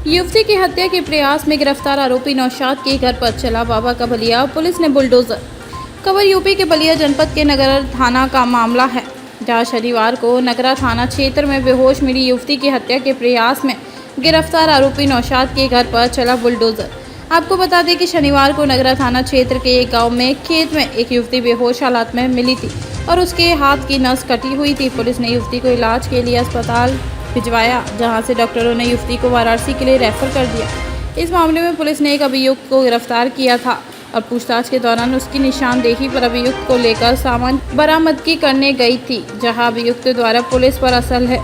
युवती की हत्या के प्रयास में गिरफ्तार आरोपी नौशाद के घर पर चला बाबा का बलिया, पुलिस ने बुलडोजर। खबर यूपी के बलिया जनपद के नगरा थाना का मामला है, जहां शनिवार को नगरा थाना क्षेत्र में बेहोश मिली युवती की हत्या के प्रयास में गिरफ्तार आरोपी नौशाद के घर पर चला बुलडोजर। आपको बता दें कि शनिवार को नगरा थाना क्षेत्र के एक गाँव में खेत में एक युवती बेहोश हालत में मिली थी और उसके हाथ की नस कटी हुई थी। पुलिस ने युवती को इलाज के लिए अस्पताल भिजवाया, जहां से डॉक्टरों ने युवती को वाराणसी के लिए रेफर कर दिया। इस मामले में पुलिस ने एक अभियुक्त को गिरफ्तार किया था और पूछताछ के दौरान उसकी निशानदेही पर अभियुक्त को लेकर सामान बरामदगी करने गई थी, जहां अभियुक्त द्वारा पुलिस पर असलहे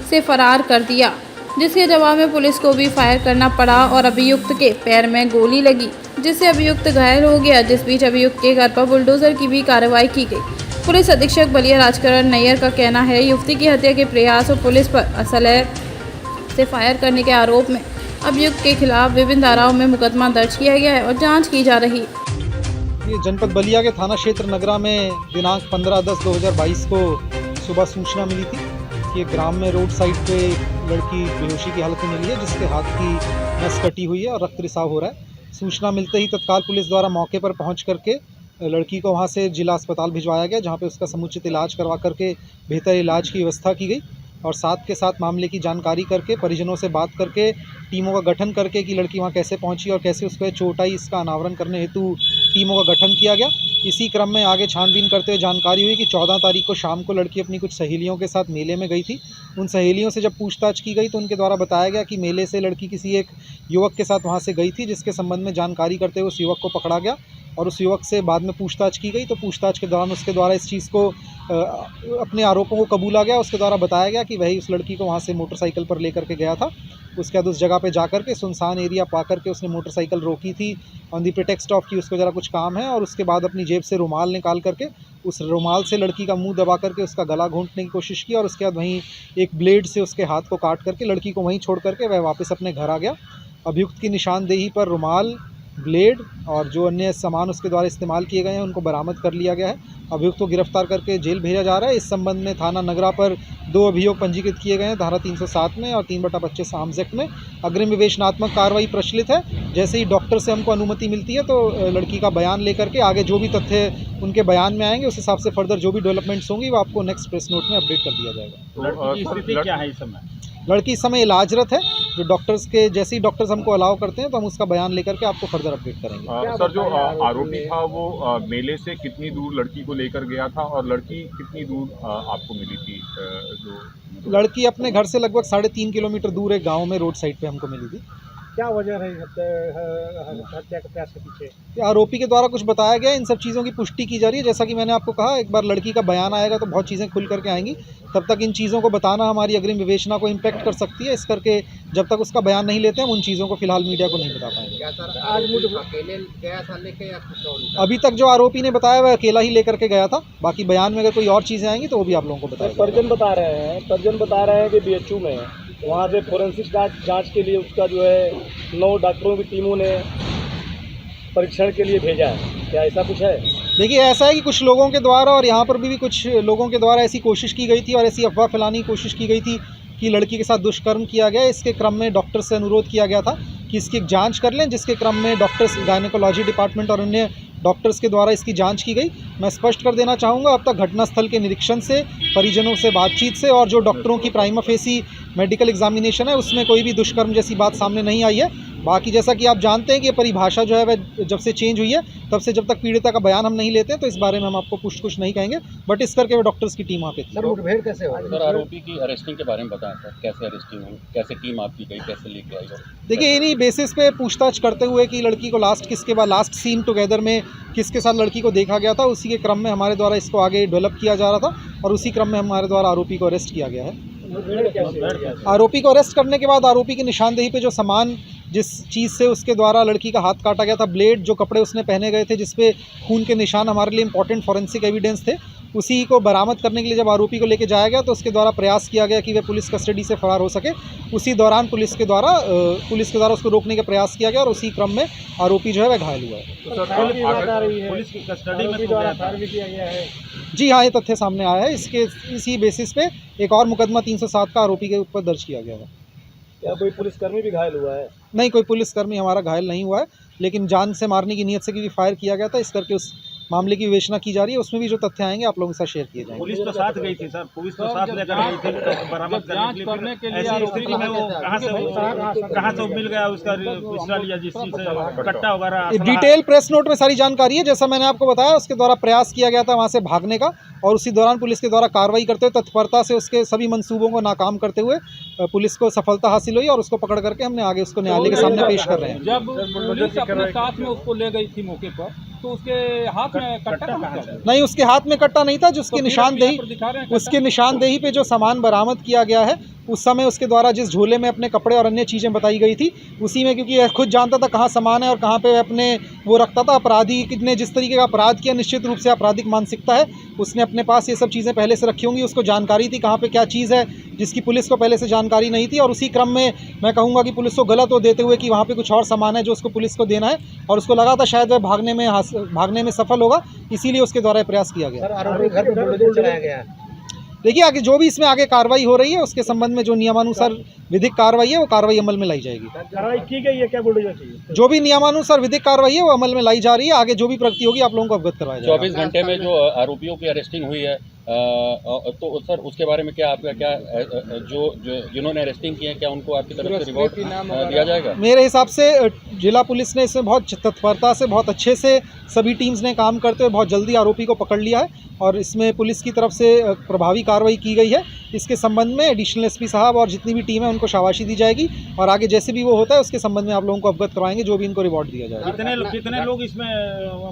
से फरार कर दिया, जिसके जवाब में पुलिस को भी फायर करना पड़ा और अभियुक्त के पैर में गोली लगी, जिससे अभियुक्त घायल हो गया। जिस बीच अभियुक्त के घर पर बुलडोजर की भी कार्रवाई की गई। पुलिस अधीक्षक बलिया राजकरण नैयर का कहना है, युवती की हत्या के प्रयास और पुलिस पर असलहे से फायर करने के आरोप में अभियुक्त के खिलाफ विभिन्न धाराओं में मुकदमा दर्ज किया गया है और जांच की जा रही है। ये जनपद बलिया के थाना क्षेत्र नगरा में दिनांक 15/10/2022 को सुबह सूचना मिली थी कि एक ग्राम में रोड साइड पे एक लड़की बेहोशी की हालत में मिली है, जिसके हाथ की नस कटी हुई है और रक्त रिसाव हो रहा है। सूचना मिलते ही तत्काल पुलिस द्वारा मौके पर पहुंच करके लड़की को वहां से जिला अस्पताल भिजवाया गया, जहां पे उसका समुचित इलाज करवा करके बेहतर इलाज की व्यवस्था की गई और साथ के साथ मामले की जानकारी करके परिजनों से बात करके टीमों का गठन करके कि लड़की वहां कैसे पहुंची और कैसे उसको चोट आई, इसका अनावरण करने हेतु टीमों का गठन किया गया। इसी क्रम में आगे छानबीन करते हुए जानकारी हुई कि 14 तारीख को शाम को लड़की अपनी कुछ सहेलियों के साथ मेले में गई थी। उन सहेलियों से जब पूछताछ की गई तो उनके द्वारा बताया गया कि मेले से लड़की किसी एक युवक के साथ वहाँ से गई थी, जिसके संबंध में जानकारी करते हुए उस युवक को पकड़ा गया और उस युवक से बाद में पूछताछ की गई। तो पूछताछ के दौरान उसके द्वारा इस चीज़ को अपने आरोपों को कबूला गया। उसके द्वारा बताया गया कि वही उस लड़की को वहाँ से मोटरसाइकिल पर लेकर के गया था। उसके बाद उस जगह पे जाकर के सुनसान एरिया पा करके उसने मोटरसाइकिल रोकी थी ऑन दी प्रिटेक्स्ट ऑफ कि उसको ज़रा कुछ काम है, और उसके बाद अपनी जेब से रुमाल निकाल करके उस रुमाल से लड़की का मुंह दबा करके उसका गला घोंटने की कोशिश की और उसके बाद वहीं एक ब्लेड से उसके हाथ को काट करके लड़की को वहीं छोड़ करके वह वापस अपने घर आ गया। अभियुक्त की निशानदेही पर रुमाल, ब्लेड और जो अन्य सामान उसके द्वारा इस्तेमाल किए गए हैं उनको बरामद कर लिया गया है। अभियुक्त को गिरफ्तार करके जेल भेजा जा रहा है। इस संबंध में थाना नगरा पर 2 अभियोग पंजीकृत किए गए हैं, धारा 307 में और 3/25 आर्म्स एक्ट में। अग्रिम विवेचनात्मक कार्रवाई प्रचलित है। जैसे ही डॉक्टर से हमको अनुमति मिलती है तो लड़की का बयान लेकर के आगे जो भी तथ्य उनके बयान में आएंगे उस हिसाब से फर्दर जो भी डेवलपमेंट्स होंगी वो आपको नेक्स्ट प्रेस नोट में अपडेट कर दिया जाएगा। लड़की की स्थिति क्या है इस समय? लड़की इस समय इलाजरत है। जो डॉक्टर्स के जैसे ही डॉक्टर्स हमको अलाउ करते हैं तो हम उसका बयान लेकर के आपको फर्दर अपडेट करेंगे। सर, जो आरोपी था वो मेले से कितनी दूर लड़की को लेकर गया था और लड़की कितनी दूर आपको मिली थी? जो लड़की अपने घर से लगभग 3.5 किलोमीटर दूर एक गांव में रोड साइड पे हमको मिली थी। क्या वजह रही हत्या के प्रयास के पीछे? आरोपी के द्वारा कुछ बताया गया, इन सब चीज़ों की पुष्टि की जा रही है। जैसा कि मैंने आपको कहा, एक बार लड़की का बयान आएगा तो बहुत चीज़ें खुल करके आएंगी। तब तक इन चीज़ों को बताना हमारी अग्रिम विवेचना को इम्पैक्ट कर सकती है। इस करके जब तक उसका बयान नहीं लेते हम उन चीज़ों को फिलहाल मीडिया को नहीं बता पाएंगे। अकेले गया था लेके या कुछ और? अभी तक जो आरोपी ने बताया वह अकेला ही लेकर के गया था। बाकी बयान में अगर कोई और चीज़ें आएंगी तो वो भी आप लोगों को बताएंगे। परिजन बता रहे हैं कि बीएचयू में वहाँ से फोरेंसिक जांच के लिए उसका जो है 9 डॉक्टरों की टीमों ने परीक्षण के लिए भेजा है। क्या ऐसा कुछ है? देखिए, ऐसा है कि कुछ लोगों के द्वारा और यहाँ पर भी कुछ लोगों के द्वारा ऐसी कोशिश की गई थी और ऐसी अफवाह फैलाने की कोशिश की गई थी कि लड़की के साथ दुष्कर्म किया गया। इसके क्रम में डॉक्टर से अनुरोध किया गया था कि इसकी जांच कर लें, जिसके क्रम में डॉक्टर्स, गायनेकोलॉजी डिपार्टमेंट और अन्य डॉक्टर्स के द्वारा इसकी जांच की गई। मैं स्पष्ट कर देना चाहूँगा, अब तक घटनास्थल के निरीक्षण से, परिजनों से बातचीत से और जो डॉक्टरों की प्राइमा फेसी मेडिकल एग्जामिनेशन है उसमें कोई भी दुष्कर्म जैसी बात सामने नहीं आई है। बाकी जैसा कि आप जानते हैं कि ये परिभाषा जो है वह जब से चेंज हुई है तब से जब तक पीड़िता का बयान हम नहीं लेते तो इस बारे में हम आपको कुछ नहीं कहेंगे, बट इस करके वो डॉक्टर्स की टीम वहाँ पे थी। सर, मुठभेड़ कैसे हो? सर, आरोपी की अरेस्टिंग के बारे में बताएं सर, कैसे अरेस्टिंग हुई, कैसे टीम आपकी गई, कैसे लेके आई? देखिए, इन्हीं बेसिस पे पूछताछ करते हुए कि लड़की को लास्ट सीन टुगेदर में किसके साथ लड़की को देखा गया था, उसी के क्रम में हमारे द्वारा इसको आगे डेवलप किया जा रहा था और उसी क्रम में हमारे द्वारा आरोपी को अरेस्ट किया गया है। आरोपी को अरेस्ट करने के बाद आरोपी की निशानदेही पे जो सामान, जिस चीज़ से उसके द्वारा लड़की का हाथ काटा गया था, ब्लेड, जो कपड़े उसने पहने गए थे जिस पे खून के निशान हमारे लिए इंपॉर्टेंट फॉरेंसिक एविडेंस थे, उसी को बरामद करने के लिए जब आरोपी को लेके जाया गया तो उसके द्वारा प्रयास किया गया कि वह पुलिस कस्टडी से फरार हो सके। उसी दौरान पुलिस के द्वारा उसको रोकने का प्रयास किया गया और उसी क्रम में आरोपी जो है वह घायल हुआ है। पुलिस की कस्टडी में किया गया है। जी हाँ, ये तथ्य सामने आया है। इसी बेसिस पे एक और मुकदमा 307 का आरोपी के ऊपर दर्ज किया गया है। क्या कोई पुलिसकर्मी भी घायल हुआ है? नहीं, कोई पुलिसकर्मी हमारा घायल नहीं हुआ है, लेकिन जान से मारने की नीयत से क्योंकि फायर किया गया था, इस करके उस मामले की विवेचना की जा रही है। उसमें भी जो तथ्य आएंगे आप लोगों के साथ शेयर किए जाएंगे। पुलिस तो साथ गई थी सर, पुलिस तो साथ लेकर गई थी तो बरामद करने के लिए ऐसी स्थिति में वो कहाँ से मिल गया उसका पिस्टल या जिस चीज से कट्टा वगैरह? डिटेल प्रेस नोट में सारी जानकारी है। जैसा मैंने आपको बताया, उसके द्वारा प्रयास किया गया था वहाँ से भागने का, और उसी दौरान पुलिस के द्वारा कार्रवाई करते हुए तत्परता से उसके सभी मंसूबों को नाकाम करते हुए पुलिस को सफलता हासिल हुई, और उसको पकड़ करके हमने आगे उसको न्यायालय के सामने पेश कर रहे हैं। जब पुलिस अपने साथ में उसको ले गई थी मौके पर, तो उसके हाथ में कट्टा कहाँ था? नहीं, उसके हाथ में कट्टा नहीं था। जिसकी उसकी निशानदेही पे जो सामान बरामद किया गया है, उस समय उसके द्वारा जिस झोले में अपने कपड़े और अन्य चीज़ें बताई गई थी, उसी में, क्योंकि खुद जानता था कहाँ सामान है और कहाँ पे अपने वो रखता था। अपराधी ने जिस तरीके का अपराध किया, निश्चित रूप से आपराधिक मानसिकता है, उसने अपने पास ये सब चीज़ें पहले से रखी होंगी। उसको जानकारी थी कहाँ पे क्या चीज़ है, जिसकी पुलिस को पहले से जानकारी नहीं थी। और उसी क्रम में मैं कहूँगा कि पुलिस को गलत वो देते हुए कि वहाँ पे कुछ और सामान है जो उसको पुलिस को देना है, और उसको लगा था शायद वह भागने में सफल होगा, इसीलिए उसके द्वारा प्रयास किया गया। आरोपी घर पर बुलडोजर चलाया गया। देखिए, आगे जो भी इसमें आगे कार्रवाई हो रही है, उसके संबंध में जो नियमानुसार विधिक कार्रवाई है, वो कार्रवाई अमल में लाई जाएगी। कार्रवाई की गई है क्या बुलडोजर की? जो भी नियमानुसार विधिक कार्रवाई है, वो अमल में लाई जा रही है। आगे जो भी प्रगति होगी आप लोगों को अवगत करवाया जाएगा। 24 घंटे में जो आरोपियों की अरेस्टिंग हुई है, तो सर उसके बारे में क्या आपका जिन्होंने अरेस्टिंग की है, क्या उनको आपकी तरफ से रिवॉर्ड दिया जाएगा? मेरे हिसाब से जिला पुलिस ने इसमें बहुत तत्परता से, बहुत अच्छे से सभी टीम्स ने काम करते हुए बहुत जल्दी आरोपी को पकड़ लिया है, और इसमें पुलिस की तरफ से प्रभावी कार्रवाई की गई है। इसके संबंध में एडिशनल एसपी साहब और जितनी भी टीम है उनको शाबाशी दी जाएगी, और आगे जैसे भी वो होता है उसके संबंध में आप लोगों को अवगत करवाएंगे, जो भी इनको रिवॉर्ड दिया जाएगा। कितने लोग इसमें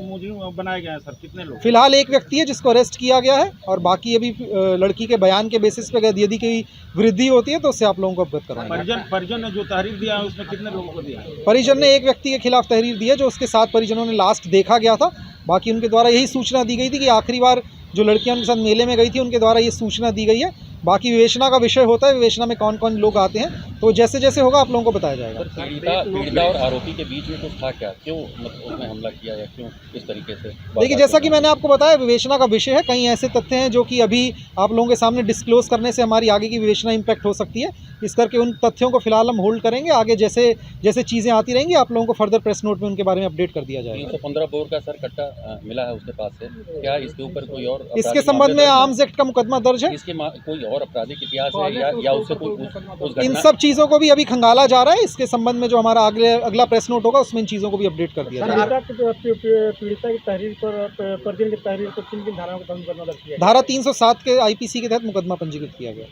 मुजरिम बनाए गए हैं सर? कितने लोग? फिलहाल एक व्यक्ति है जिसको अरेस्ट किया गया है, और बाकी अभी लड़की के बयान के बेसिस पे यदि कोई वृद्धि होती है तो उससे आप लोगों को अवगत करवाएंगे। परिजन ने जो तहरीर दिया है उसमें कितने लोगों को दिया? परिजन ने एक व्यक्ति के खिलाफ तहरीर दी है, जो उसके साथ परिजनों ने लास्ट देखा गया था। बाकी उनके द्वारा यही सूचना दी गई थी कि आखिरी बार जो लड़कियां उनके साथ मेले में गई थी, उनके द्वारा ये सूचना दी गई है। बाकी विवेचना का विषय होता है, विवेचना में कौन कौन लोग आते हैं, तो जैसे जैसे होगा आप लोगों को बताया जाएगा। पीड़िता और आरोपी के बीच में कुछ था क्या? क्यों मतलब उसने हमला किया, या क्यों इस तरीके से? देखिए, जैसा कि मैंने आपको बताया, विवेचना का विषय है। कई ऐसे तथ्य हैं जो कि अभी आप लोगों के सामने डिस्क्लोज करने से हमारी आगे की विवेचना इम्पैक्ट हो सकती है। इस करके उन तथ्यों को फिलहाल हम होल्ड करेंगे। आगे जैसे जैसे चीज़ें आती रहेंगी आप लोगों को फर्दर प्रेस नोट में उनके बारे में अपडेट कर दिया जाएगा। 315 बोर का सर कट्टा मिला है उसके पास से, क्या इसके ऊपर कोई और इसके संबंध में आर्म्स एक्ट का मुकदमा दर्ज है। इसके कोई और आपराधिक इतिहास है या उससे कोई उस इन घटना? सब चीज़ों को भी अभी खंगाला जा रहा है। इसके संबंध में जो हमारा अगला प्रेस नोट होगा उसमें इन चीज़ों को भी अपडेट कर दिया जाएगा। पीड़िता की तहरीर पर, परिजन की तहरीर पर किन धाराओं का मुकदमा दर्ज किया? धारा 307 के आईपीसी के तहत मुकदमा पंजीकृत किया गया।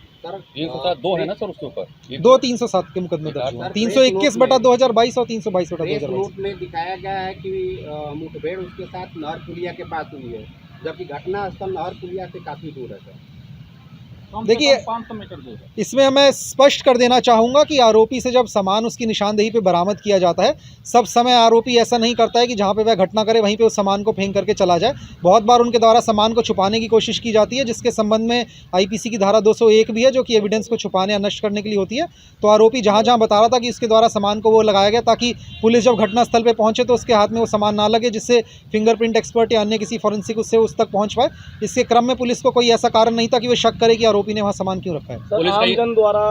307 दो है ना सर उसके ऊपर? 2 307 के मुकदमे दर्ज हुए, 321/2022 और 322/2022। नोट में दिखाया गया है कि मुठभेड़ उसके साथ नहर पुलिया के पास हुई है, जबकि घटना स्थल नहर पुलिया से काफ़ी दूर है सर। देखिए, 500 मीटर दूर। इसमें मैं स्पष्ट कर देना चाहूँगा कि आरोपी से जब सामान उसकी निशानदेही पे बरामद किया जाता है, सब समय आरोपी ऐसा नहीं करता है कि जहाँ पे वह घटना करे वहीं पे उस सामान को फेंक करके चला जाए। बहुत बार उनके द्वारा सामान को छुपाने की कोशिश की जाती है, जिसके संबंध में आईपीसी की धारा 201 भी है, जो कि एविडेंस को छुपाने या नष्ट करने के लिए होती है। तो आरोपी जहाँ जहाँ बता रहा था कि उसके द्वारा सामान को वो लगाया गया, ताकि पुलिस जब घटनास्थल पर पहुँचे तो उसके हाथ में वो सामान ना लगे, जिससे फिंगरप्रिंट एक्सपर्ट या अन्य किसी फॉरेंसिक उससे उस तक पहुँच पाए। इसके क्रम में पुलिस को कोई ऐसा कारण नहीं था कि वो शक करे कि आरोपी ने वहाँ सामान क्यों रखा है। सर, आमजन द्वारा